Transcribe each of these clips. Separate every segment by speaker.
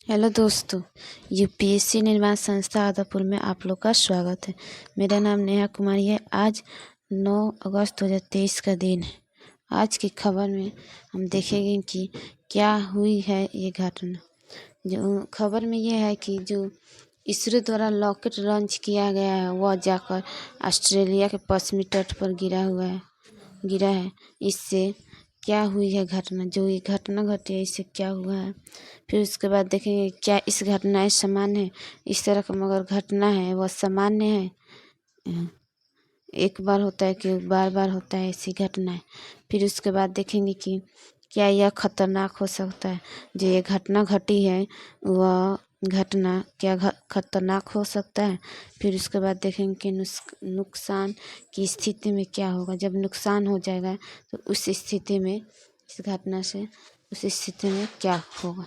Speaker 1: Hello दोस्तों, UPSC निर्माण संस्था आदापुर में आप लोग का स्वागत है। मेरा नाम नेहा कुमारी है। आज 9 अगस्त 2023 का दिन है। आज की खबर में हम देखेंगे कि क्या हुई है ये घटना। जो खबर में ये है कि जो इसरो द्वारा रॉकेट लॉन्च किया गया है वह जाकर ऑस्ट्रेलिया के पश्चिमी तट पर गिरा है। इससे क्या हुई है घटना, जो ये घटना घटी है इससे क्या हुआ है। फिर उसके बाद देखेंगे क्या इस घटनाएं सामान्य है। इस तरह का मगर घटना है वह सामान्य है, एक बार होता है कि बार बार होता है ऐसी घटनाएं। फिर उसके बाद देखेंगे कि क्या यह खतरनाक हो सकता है। जो ये घटना घटी है वह घटना क्या खतरनाक हो सकता है। फिर उसके बाद देखेंगे कि नुकसान की स्थिति में क्या होगा। जब नुकसान हो जाएगा तो उस स्थिति में इस घटना से उस स्थिति में क्या होगा।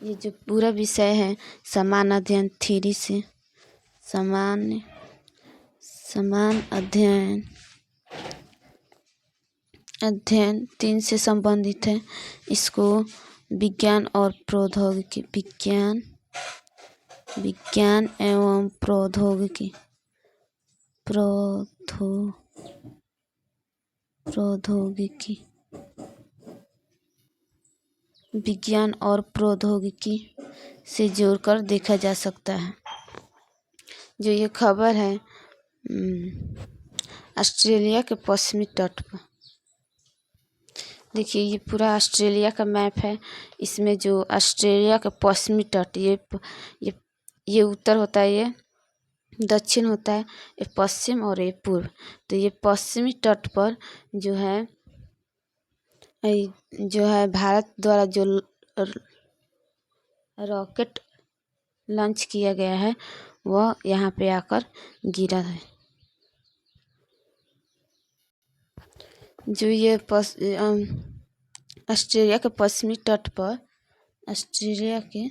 Speaker 1: ये जो पूरा विषय है समान अध्ययन थ्योरी से समान अध्ययन 3 से संबंधित है। इसको विज्ञान और प्रौद्योगिकी विज्ञान एवं प्रौद्योगिकी विज्ञान और प्रौद्योगिकी से जोड़कर देखा जा सकता है। जो ये खबर है ऑस्ट्रेलिया के पश्चिमी तट पर। देखिए ये पूरा ऑस्ट्रेलिया का मैप है। इसमें जो ऑस्ट्रेलिया का पश्चिमी तट ये उत्तर होता है, ये दक्षिण होता है, ये पश्चिम और ये पूर्व। तो ये पश्चिमी तट पर जो है भारत द्वारा जो रॉकेट लॉन्च किया गया है वह यहाँ पे आकर गिरा है। जो ये ऑस्ट्रेलिया के पश्चिमी तट पर ऑस्ट्रेलिया के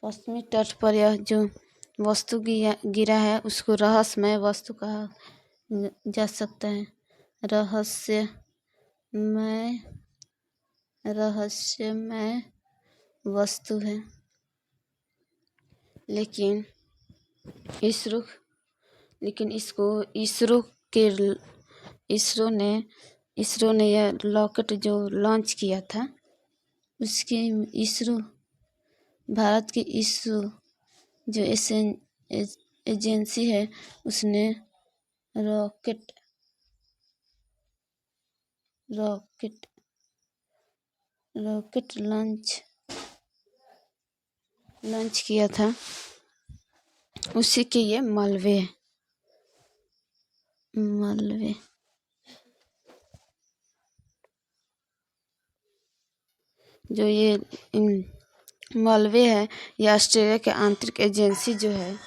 Speaker 1: पश्चिमी तट पर यह जो वस्तु गिरा है उसको रहस्यमय वस्तु कहा जा सकता है। रहस्यमय वस्तु है। लेकिन इसरो ने यह रॉकेट जो लॉन्च किया था उसके भारत की इसरो जो एजेंसी है उसने रॉकेट लॉन्च किया था उसी के ये मलबे जो ये मलबे है। ये ऑस्ट्रेलिया के आंतरिक एजेंसी जो है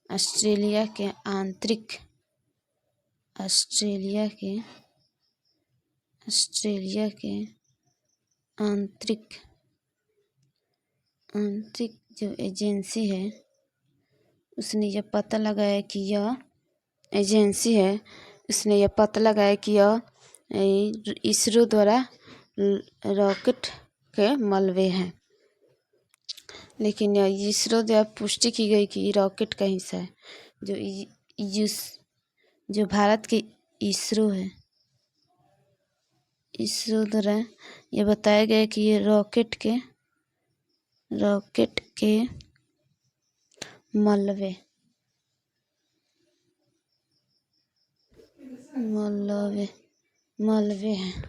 Speaker 1: ऑस्ट्रेलिया के आंतरिक जो एजेंसी है उसने यह पता लगाया कि यह एजेंसी है उसने यह पता लगाया कि यह इसरो द्वारा रॉकेट के मलबे हैं। लेकिन इसरो द्वारा पुष्टि की गई कि रॉकेट का हिस्सा है। जो भारत के इसरो है, इसरो द्वारा ये बताया गया कि ये रॉकेट के मलबे हैं।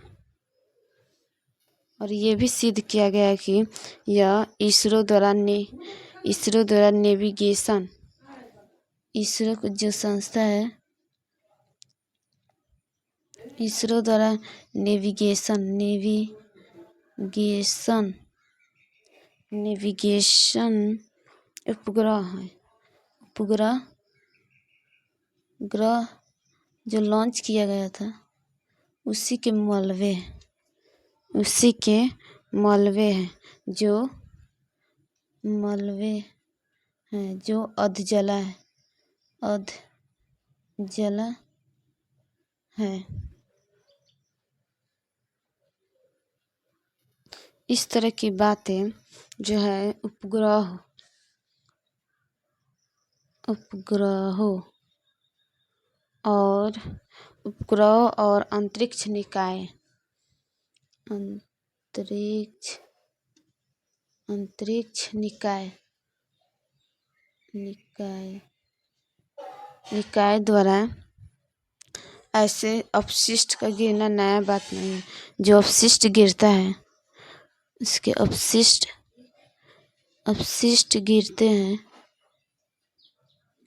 Speaker 1: और ये भी सिद्ध किया गया है कि यह इसरो द्वारा नेविगेशन इसरो को जो संस्था है इसरो द्वारा नेविगेशन उपग्रह जो लॉन्च किया गया था उसी के मलबे हैं जो अधजला है। इस तरह की बातें जो है उपग्रहों और अंतरिक्ष निकाय द्वारा ऐसे अपशिष्ट का गिरना नया बात नहीं है। जो अपशिष्ट गिरता है, उसके अपशिष्ट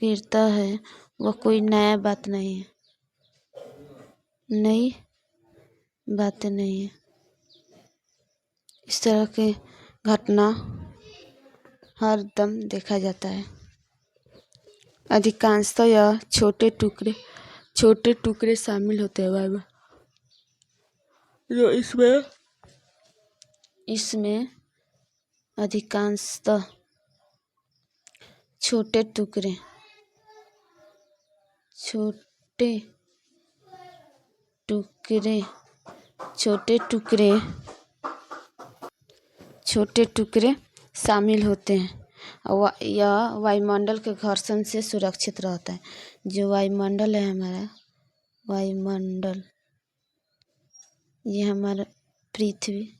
Speaker 1: गिरता है, वह कोई नया बात नहीं है, नई बातें नहीं है। इस तरह के घटना हर दम देखा जाता है। अधिकांशतः यह छोटे टुकड़े शामिल होते हैं वायु, जो इसमें अधिकांशतः छोटे टुकड़े शामिल होते हैं। यह वायुमंडल के घर्षण से सुरक्षित रहता है। जो वायुमंडल है हमारा वायुमंडल, ये हमारा पृथ्वी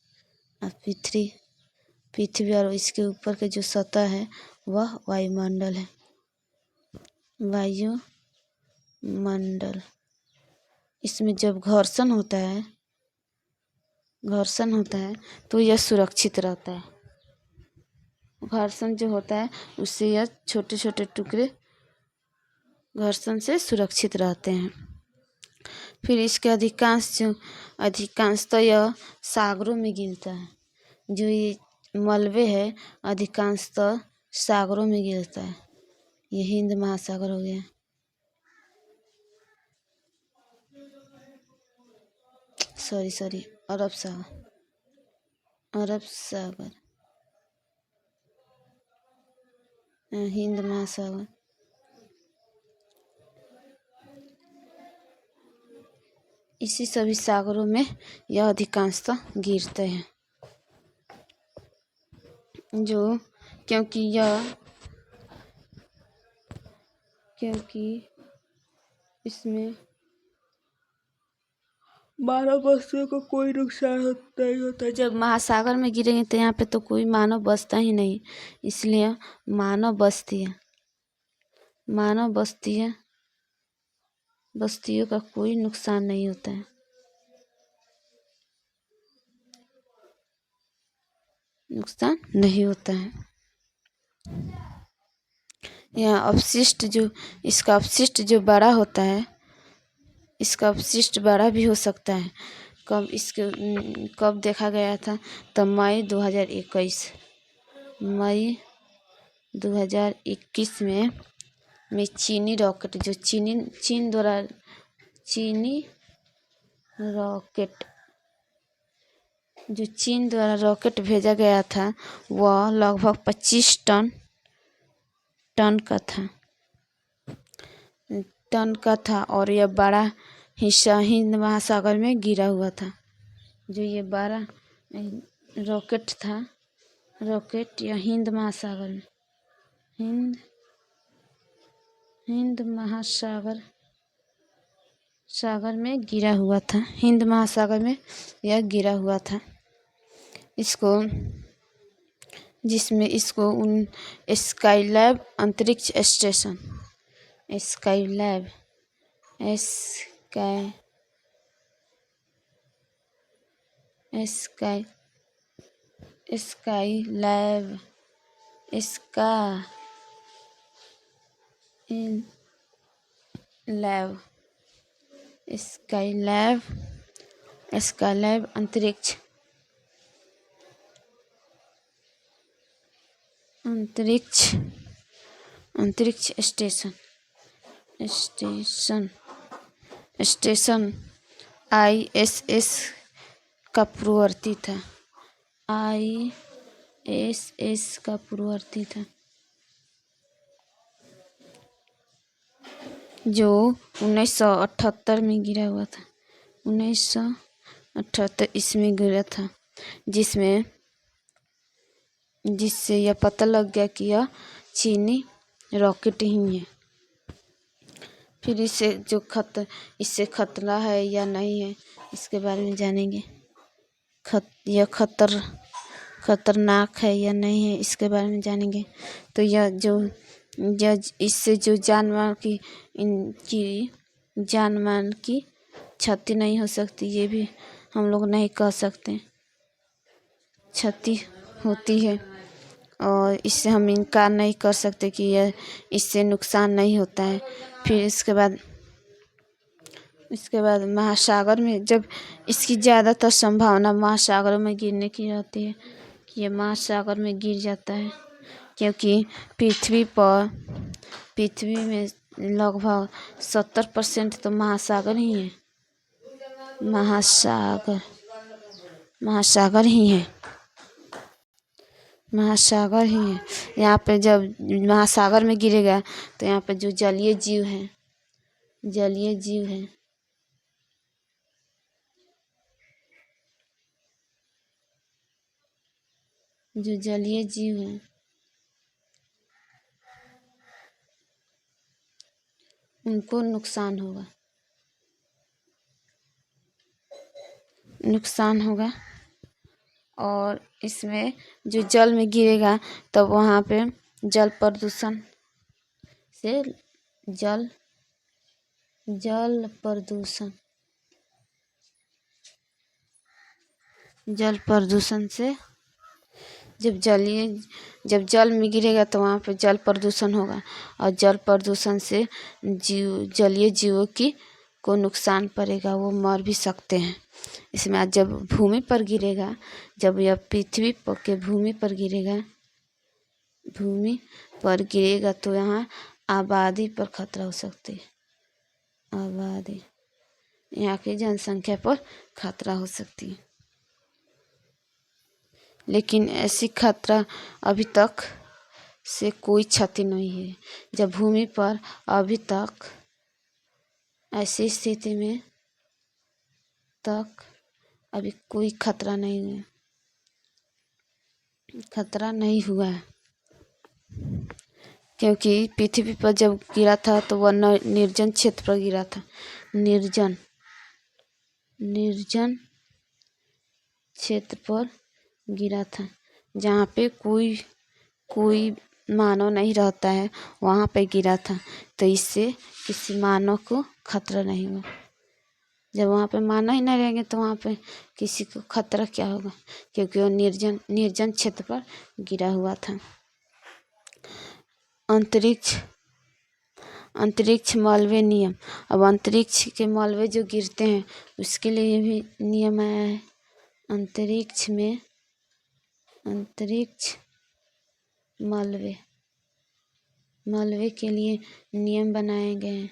Speaker 1: और इसके ऊपर के जो सतह है वह वायुमंडल है। वायुमंडल, इसमें जब घर्षण होता है तो यह सुरक्षित रहता है। घर्षण जो होता है उससे यह छोटे छोटे टुकड़े घर्षण से सुरक्षित रहते हैं। फिर इसके अधिकांशतः यह सागरों में गिरता है। जो ये मलबे है अधिकांशतः सागरों में गिरता है। ये हिंद महासागर हो गया, सॉरी अरब सागर, हिंद महासागर। इसी सभी सागरों में यह अधिकांशतः गिरते हैं। क्योंकि इसमें मानव वस्तुओं को कोई नुकसान नहीं होता। जब महासागर में गिरेंगे तो यहाँ पे तो कोई मानव बसता ही नहीं, इसलिए बस्तियों का कोई नुकसान नहीं होता है। यहाँ इसका अपशिष्ट जो बड़ा होता है, इसका अपशिष्ट बड़ा भी हो सकता है। कब देखा गया था? तो मई 2021 में चीनी रॉकेट जो चीन द्वारा रॉकेट भेजा गया था वह लगभग 25 टन का था और यह बड़ा हिस्सा हिंद महासागर में गिरा हुआ था। जो ये बड़ा रॉकेट या हिंद महासागर में गिरा हुआ था। हिंद महासागर में यह गिरा हुआ था। जिसमें इसको स्काईलैब अंतरिक्ष स्टेशन स्काईलैब अंतरिक्ष स्टेशन ISS का पूर्ववर्ती था। जो 1978 में गिरा हुआ था। 1978 इसमें गिरा था, जिससे यह पता लग गया कि यह चीनी रॉकेट ही है। फिर इससे खतरा है या नहीं है, इसके बारे में जानेंगे। यह खतरनाक है या नहीं है, इसके बारे में जानेंगे। तो इससे जो जानमाल की क्षति नहीं हो सकती, ये भी हम लोग नहीं कह सकते। क्षति होती है और इससे हम इनकार नहीं कर सकते कि इससे नुकसान नहीं होता है। फिर इसके बाद महासागर में जब इसकी ज़्यादातर संभावना महासागरों में गिरने की रहती है कि यह महासागर में गिर जाता है, क्योंकि पृथ्वी में लगभग 70% तो महासागर ही है। महासागर ही है। महासागर ही है। यहाँ पे जब महासागर में गिरेगा तो यहाँ पे जो जलीय जीव हैं उनको नुकसान होगा। और इसमें जो जल में गिरेगा तब वहाँ पे जल प्रदूषण से जब जल में गिरेगा तो वहाँ पे जल प्रदूषण होगा, और जल प्रदूषण से जलीय जीवों को नुकसान पड़ेगा, वो मर भी सकते हैं। इसमें आज जब भूमि पर गिरेगा, जब यह पृथ्वी के भूमि पर गिरेगा तो यहाँ आबादी पर खतरा हो सकती है। यहाँ की जनसंख्या पर खतरा हो सकती है। लेकिन ऐसी खतरा अभी तक से कोई क्षति नहीं है। जब भूमि पर अभी तक ऐसी स्थिति में अभी कोई खतरा नहीं हुआ है, क्योंकि पृथ्वी पर जब गिरा था तो वह निर्जन क्षेत्र पर गिरा था। निर्जन क्षेत्र पर गिरा था, जहाँ पे कोई मानव नहीं रहता है, वहाँ पे गिरा था। तो इससे किसी मानव को खतरा नहीं हुआ। जब वहाँ पे मानव ही नहीं रहेंगे तो वहाँ पे किसी को खतरा क्या होगा, क्योंकि वो निर्जन क्षेत्र पर गिरा हुआ था। अंतरिक्ष मलबे नियम। अब अंतरिक्ष के मलबे जो गिरते हैं उसके लिए भी नियम आया है। अंतरिक्ष मलबे के लिए नियम बनाए गए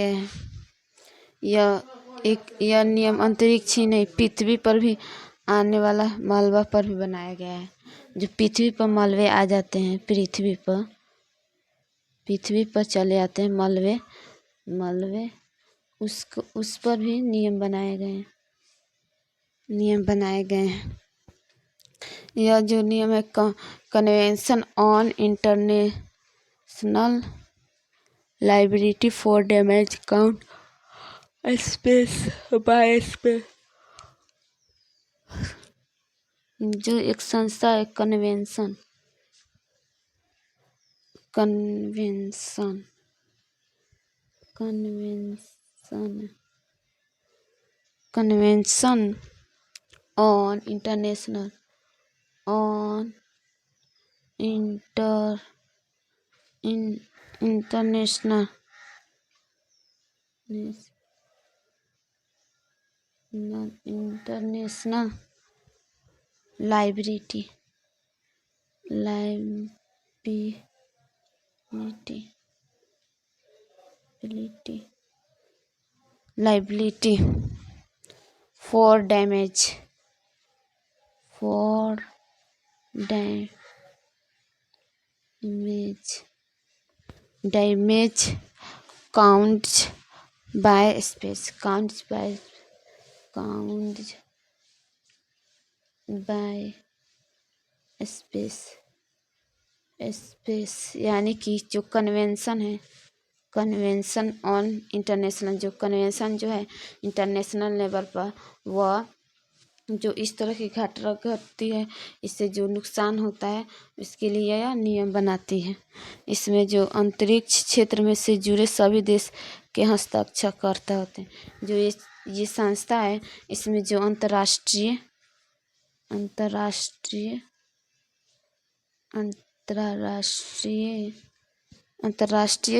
Speaker 1: हैं। यह नियम अंतरिक्ष ही नहीं, पृथ्वी पर भी आने वाला मलबा पर भी बनाया गया है। जो पृथ्वी पर मलबे आ जाते हैं, पृथ्वी पर चले आते हैं मलबे, उस पर भी नियम बनाए गए हैं। यह जो नियम है convention on international liability for damage count space bye space, जो एक संस्था है convention on international liability for damage damage counts bye space counts bye space यानी कि जो कन्वेंशन है, कन्वेंशन ऑन इंटरनेशनल, जो कन्वेंशन जो है इंटरनेशनल लेवल पर, वह जो इस तरह की घटना घटती है, इससे जो नुकसान होता है उसके लिए यह नियम बनाती है। इसमें जो अंतरिक्ष क्षेत्र में से जुड़े सभी देश के हस्ताक्षरकर्ता होते हैं। जो ये संस्था है, इसमें जो अंतर्राष्ट्रीय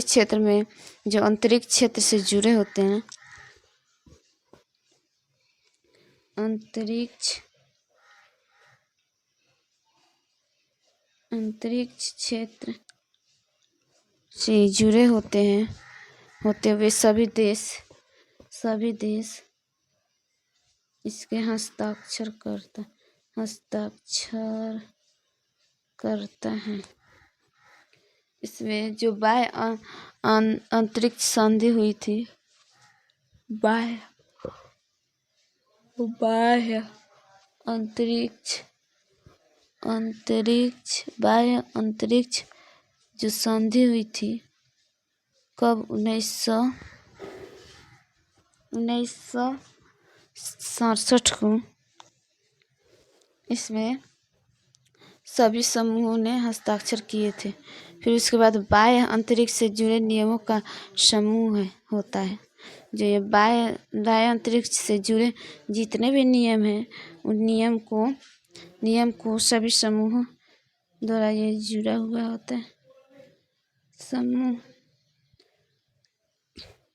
Speaker 1: क्षेत्र में जो अंतरिक्ष क्षेत्र से जुड़े होते हैं, अंतरिक्ष क्षेत्र से जुड़े होते हुए सभी देश इसके हस्ताक्षर करता है। इसमें जो बाह्य अंतरिक्ष संधि हुई थी, बाह्य अंतरिक्ष जो संधि हुई थी, कब 1967 को। इसमें सभी समूहों ने हस्ताक्षर किए थे। फिर उसके बाद बाह्य अंतरिक्ष से जुड़े नियमों का समूह होता है। जो ये बाह्य अंतरिक्ष से जुड़े जितने भी नियम हैं, उन नियम को सभी समूहों द्वारा ये जुड़ा हुआ होता है, समूह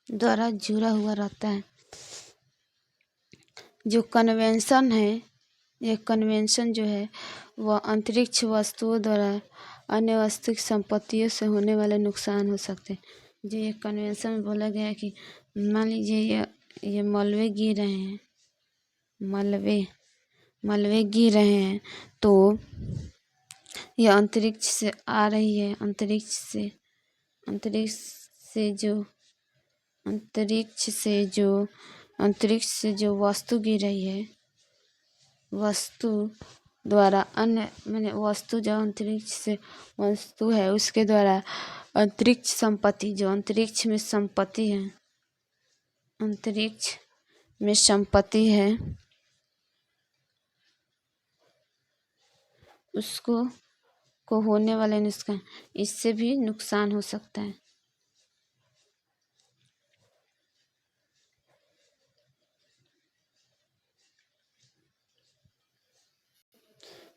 Speaker 1: द्वारा जुड़ा हुआ रहता है। जो कन्वेंशन है, यह कन्वेंशन जो है वह अंतरिक्ष वस्तुओं द्वारा अन्य वास्तविक संपत्तियों से होने वाले नुकसान हो सकते हैं। जो ये कन्वेंशन में बोला गया है कि मान लीजिए ये मलबे गिर रहे हैं, मलबे गिर रहे हैं, तो यह अंतरिक्ष से आ रही है, अंतरिक्ष से जो वस्तु गिर रही है, वस्तु द्वारा अन्य माने वस्तु जो अंतरिक्ष से वस्तु है, उसके द्वारा अंतरिक्ष संपत्ति, जो अंतरिक्ष में संपत्ति है, उसको होने वाले नुकसान, इससे भी नुकसान हो सकता है।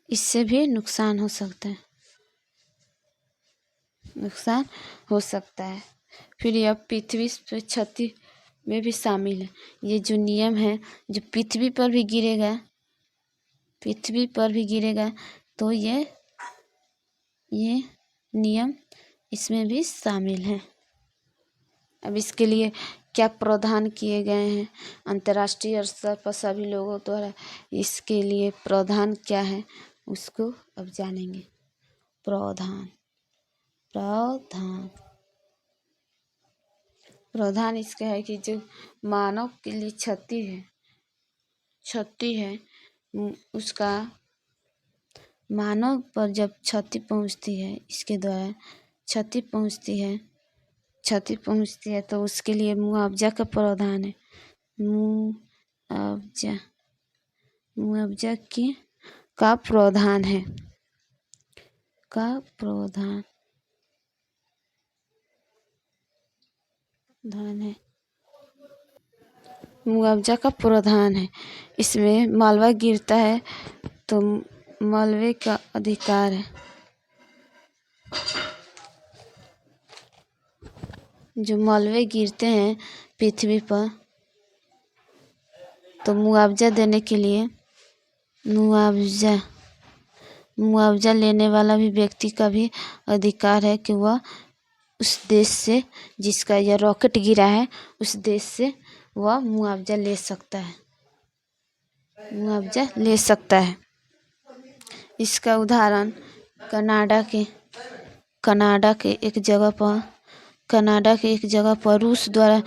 Speaker 1: इससे भी नुकसान हो सकता है। फिर यह पृथ्वी पर क्षति में भी शामिल है। ये जो नियम है, जो पृथ्वी पर भी गिरेगा तो ये नियम इसमें भी शामिल है। अब इसके लिए क्या प्रावधान किए गए हैं अंतर्राष्ट्रीय स्तर पर सभी लोगों द्वारा, इसके लिए प्रावधान क्या है उसको अब जानेंगे। प्रावधान इसका है कि जो मानव के लिए क्षति है उसका मानव पर जब क्षति पहुंचती है, इसके द्वारा क्षति पहुंचती है तो उसके लिए मुआवजा का प्रावधान है। मुआवजा का प्रावधान है। मुआवजा का प्रावधान है। इसमें मलबा गिरता है तो मलबे का अधिकार है। जो मलबे गिरते हैं पृथ्वी पर, तो मुआवजा देने के लिए मुआवजा लेने वाला भी व्यक्ति का भी अधिकार है कि वह उस देश से जिसका यह रॉकेट गिरा है, उस देश से वह मुआवजा ले सकता है। इसका उदाहरण कनाडा के एक जगह पर कनाडा के एक जगह पर रूस द्वारा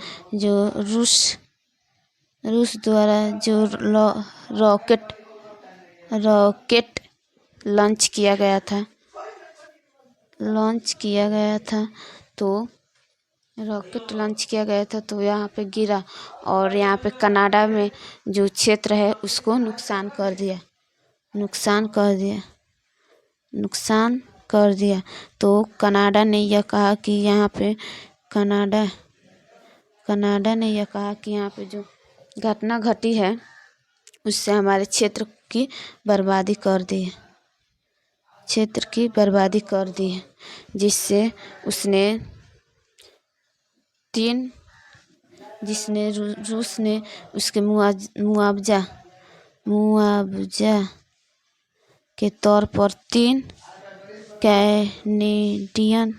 Speaker 1: जो रॉकेट लॉन्च किया गया था तो यहाँ पे गिरा और यहाँ पे कनाडा में जो क्षेत्र है उसको नुकसान कर दिया। तो कनाडा ने यह कहा कि यहाँ पे जो घटना घटी है उससे हमारे क्षेत्र की बर्बादी कर दी है, जिससे रूस ने उसके मुआवजा के तौर पर 3 कैनेडियन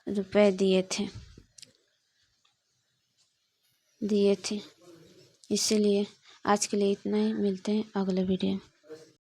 Speaker 1: रुपए दिए थे। इसीलिए आज के लिए इतना ही, मिलते हैं अगले वीडियो में।